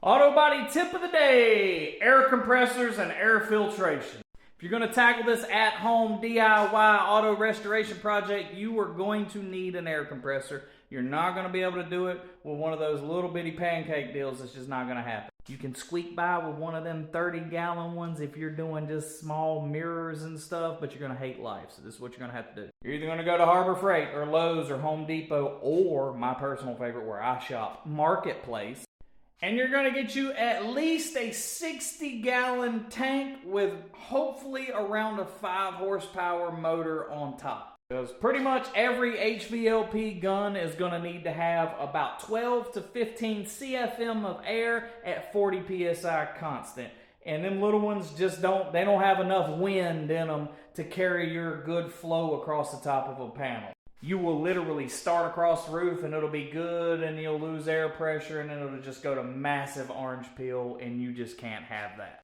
Auto body tip of the day, air compressors and air filtration. If you're going to tackle this at-home DIY auto restoration project, you are going to need an air compressor. You're not going to be able to do it with one of those little bitty pancake deals. It's just not going to happen. You can squeak by with one of them 30-gallon ones if you're doing just small mirrors and stuff, but you're going to hate life, so this is what you're going to have to do. You're either going to go to Harbor Freight or Lowe's or Home Depot or, my personal favorite where I shop, Marketplace. And you're going to get you at least a 60-gallon tank with hopefully around a 5-horsepower motor on top. Because pretty much every HVLP gun is going to need to have about 12 to 15 CFM of air at 40 PSI constant. And them little ones just don't have enough wind in them to carry your good flow across the top of a panel. You will literally start across the roof and it'll be good and you'll lose air pressure and then it'll just go to massive orange peel and you just can't have that.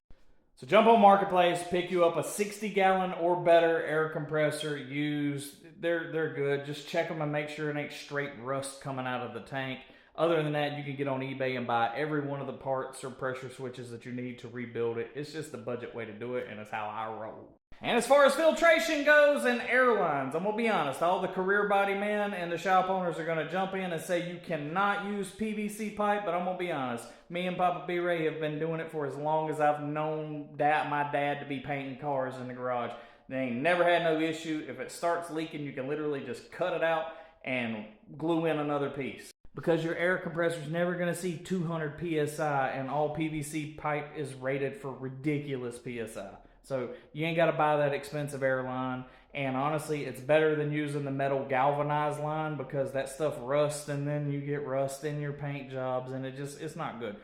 So jump on Marketplace, pick you up a 60-gallon or better air compressor used. They're good. Just check them and make sure it ain't straight rust coming out of the tank. Other than that, you can get on eBay and buy every one of the parts or pressure switches that you need to rebuild it. It's just the budget way to do it and it's how I roll. And as far as filtration goes and airlines, I'm going to be honest, all the career body men and the shop owners are going to jump in and say you cannot use PVC pipe, but I'm going to be honest, me and Papa B. Ray have been doing it for as long as I've known my dad to be painting cars in the garage. They ain't never had no issue. If it starts leaking, you can literally just cut it out and glue in another piece. Because your air compressor is never going to see 200 PSI and all PVC pipe is rated for ridiculous PSI. So you ain't got to buy that expensive air line. And honestly, it's better than using the metal galvanized line because that stuff rusts and then you get rust in your paint jobs and it's not good.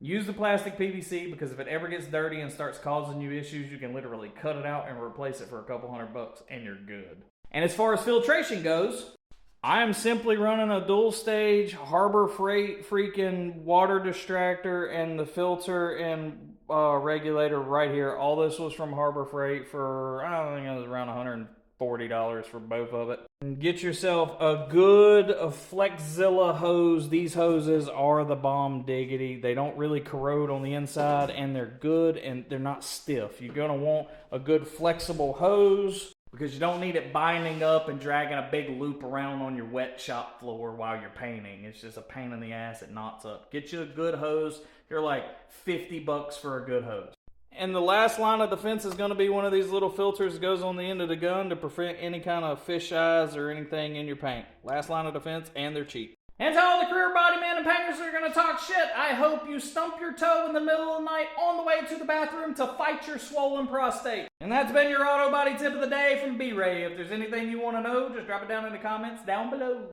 Use the plastic PVC because if it ever gets dirty and starts causing you issues, you can literally cut it out and replace it for a couple $100 and you're good. And as far as filtration goes, I am simply running a dual stage Harbor Freight freaking water distractor and the filter and regulator right here. All this was from Harbor Freight for, I think it was around $140 for both of it. And get yourself a good Flexzilla hose. These hoses are the bomb diggity. They don't really corrode on the inside and they're good and they're not stiff. You're going to want a good flexible hose, because you don't need it binding up and dragging a big loop around on your wet shop floor while you're painting. It's just a pain in the ass. It knots up. Get you a good hose. You're like $50 for a good hose. And the last line of defense is going to be one of these little filters that goes on the end of the gun to prevent any kind of fish eyes or anything in your paint. Last line of defense, and they're cheap. And to all the career body men and painters that are going to talk shit, I hope you stump your toe in the middle of the night on the way to the bathroom to fight your swollen prostate. And that's been your auto body tip of the day from B-Ray. If there's anything you want to know, just drop it down in the comments down below.